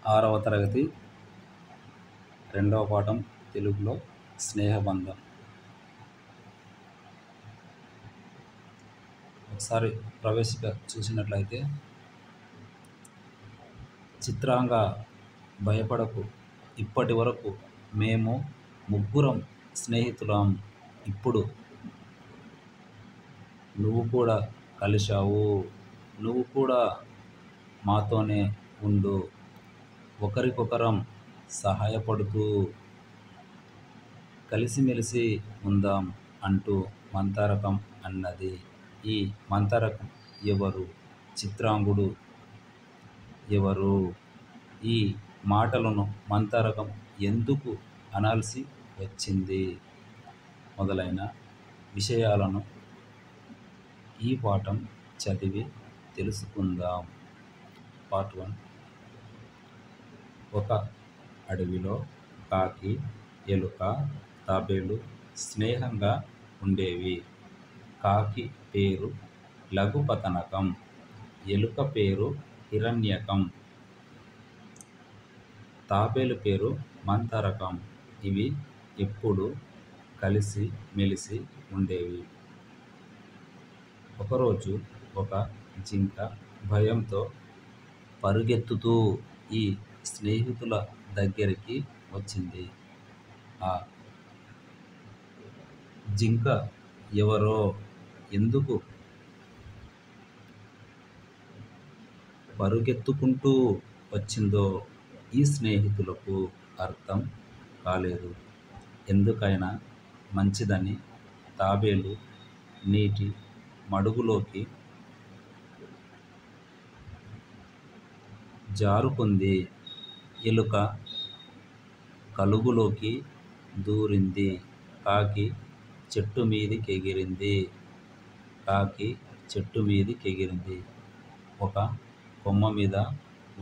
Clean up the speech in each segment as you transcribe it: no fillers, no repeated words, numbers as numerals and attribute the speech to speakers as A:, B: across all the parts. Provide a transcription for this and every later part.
A: 6వ తరగతి 2వ పాఠం తెలుగులో స్నేహబంధం. ఒకసారి ప్రవేశిక చూసినట్లయితే, చిత్రాంగా భయపడకు, ఇప్పటి వరకు మేము ముగ్గురం స్నేహితులం. ఇప్పుడు నువ్వు కూడా కలిశావు. నువ్వు కూడా మాతోనే ఉండు. ఒకరికొకరం సహాయపడుతూ కలిసిమెలిసి ఉందాం అంటూ మంతారకం అన్నది. ఈ మంతారకం ఎవరు? చిత్రాంగుడు ఎవరు? ఈ మాటలను మంతారకం ఎందుకు అనాల్సి వచ్చింది? మొదలైన విషయాలను ఈ పాఠం చదివి తెలుసుకుందాం. పార్ట్ 1. ఒక అడవిలో కాకి, ఎలుక, తాబేలు స్నేహంగా ఉండేవి. కాకి పేరు లఘుపతనకం, ఎలుక పేరు హిరణ్యకం, తాబేలు పేరు మంతరకం. ఇవి ఎప్పుడూ కలిసి మెలిసి ఉండేవి. ఒకరోజు ఒక జింక భయంతో పరుగెత్తుతూ ఈ స్నేహితుల దగ్గరికి వచ్చింది. ఆ జింక ఎవరో, ఎందుకు పరుగెత్తుకుంటూ వచ్చిందో ఈ స్నేహితులకు అర్థం కాలేదు. ఎందుకైనా మంచిదని తాబేలు నీటి మడుగులోకి జారుకుంది. ఎలుక కలుగులోకి దూరింది. కాకి చెట్టు మీదికెగిరింది. ఒక కొమ్మ మీద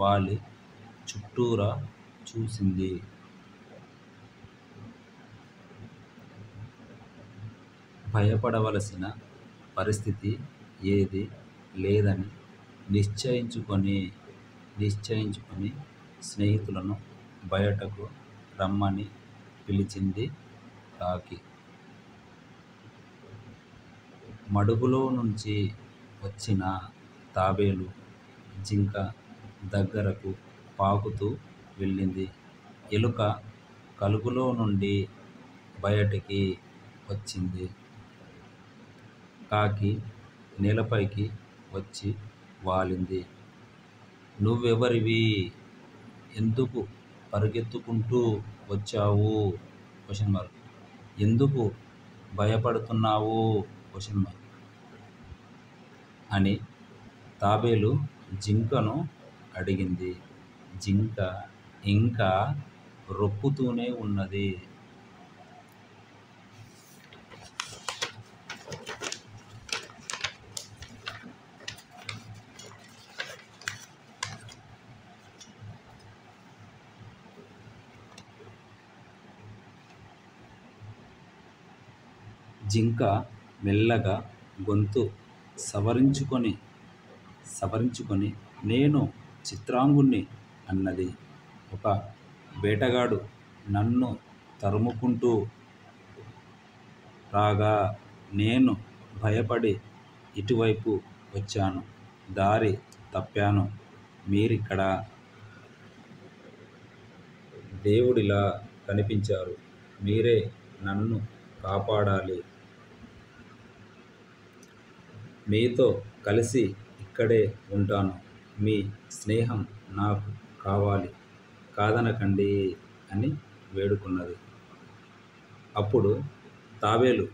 A: వాలి చుట్టూరా చూసింది. భయపడవలసిన పరిస్థితి ఏదీ లేదని నిశ్చయించుకొని స్నేహితులను బయటకు రమ్మని పిలిచింది కాకి. మడుగులో నుంచి వచ్చిన తాబేలు జింక దగ్గరకు పాకుతూ వెళ్ళింది. ఎలుక కలుగులో నుండి బయటికి వచ్చింది. కాకి నేలపైకి వచ్చి వాలింది. నువ్వెవరివి? ఎందుకు పరుగెత్తుకుంటూ వచ్చావు? ఎందుకు భయపడుతున్నావు? అని తాబేలు జింకను అడిగింది. జింక ఇంకా రొప్పుతూనే ఉన్నది. జింక మెల్లగా గొంతు సవరించుకొని నేను చిత్రాంగుణ్ణి అన్నది. ఒక వేటగాడు నన్ను తరుముకుంటూ రాగా నేను భయపడి ఇటువైపు వచ్చాను. దారి తప్పాను. మీరిక్కడ దేవుడిలా కనిపించారు. మీరే నన్ను కాపాడాలి. మీతో కలిసి ఇక్కడే ఉంటాను. మీ స్నేహం నాకు కావాలి, కాదనకండి అని వేడుకున్నది. అప్పుడు తాబేలు,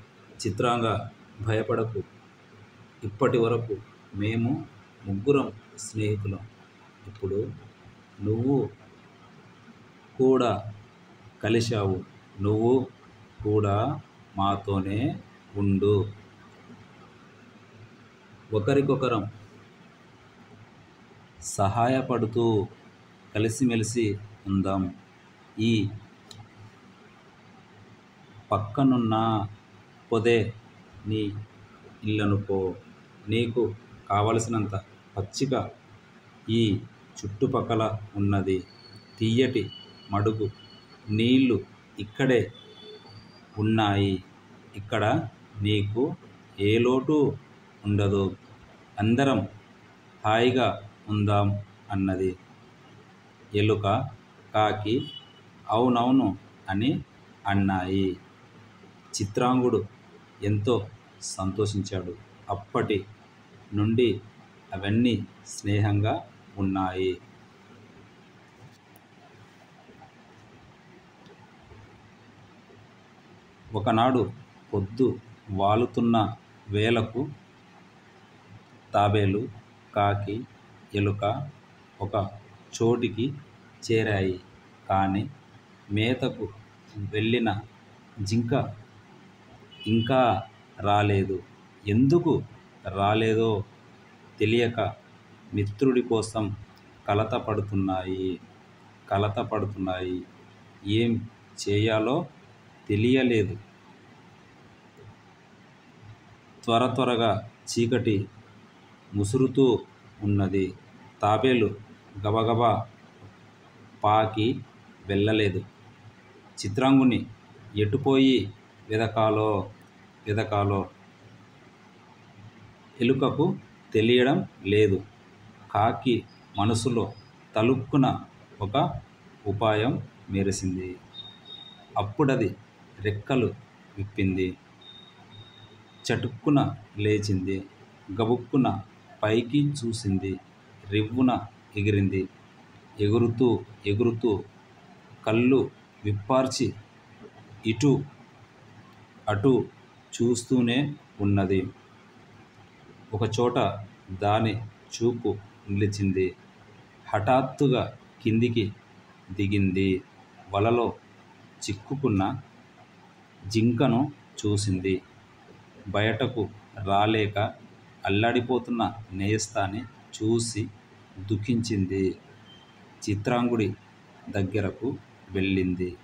A: చిత్రాంగా భయపడకు, ఇప్పటి వరకు మేము ముగ్గురం స్నేహితులం. ఇప్పుడు నువ్వు కూడా కలిశావు. నువ్వు కూడా మాతోనే ఉండు. ఒకరికొకరం సహాయపడుతూ కలిసిమెలిసి ఉందాం. ఈ పక్కనున్న పొదే నీ ఇల్లనుకో. నీకు కావలసినంత పచ్చిక ఈ చుట్టుపక్కల ఉన్నది. తియ్యటి మడుగు నీళ్ళు ఇక్కడే ఉన్నాయి. ఇక్కడ నీకు ఏ లోటు ఉండదు. అందరం హాయిగా ఉందాం అన్నది. ఎలుక, కాకి అవునవును అని అన్నాయి. చిత్రాంగుడు ఎంతో సంతోషించాడు. అప్పటి నుండి అవన్నీ స్నేహంగా ఉన్నాయి. ఒకనాడు పొద్దు వాలుతున్న వేళకు తాబేలు, కాకి, ఎలుక ఒక చోటికి చేరాయి. కానీ మేతకు వెళ్ళిన జింక ఇంకా రాలేదు. ఎందుకు రాలేదో తెలియక మిత్రుడి కోసం కలతపడుతున్నాయి. ఏం చేయాలో తెలియలేదు. త్వరగా చీకటి ముసురుతూ ఉన్నది. తాబేలు గబగబా పాకి వెళ్ళలేదు. చిత్రాంగుని ఎటుపోయి వెదకాలో ఎలుకకు తెలియడం లేదు. కాకి మనసులో తళుక్కున ఒక ఉపాయం మెరిసింది. అప్పుడది రెక్కలు విప్పింది. చటుక్కున లేచింది. గబుక్కున పైకి చూసింది. రివ్వున ఎగిరింది. ఎగురుతూ కళ్ళు విప్పార్చి ఇటు అటు చూస్తూనే ఉన్నది. ఒకచోట దాని చూపు నిలిచింది. హఠాత్తుగా కిందికి దిగింది. వలలో చిక్కుకున్న జింకను చూసింది. బయటకు రాలేక అల్లాడిపోతున్న నేస్తాన్ని చూసి దుఃఖించింది. చిత్రాంగుడి దగ్గరకు వెళ్ళింది.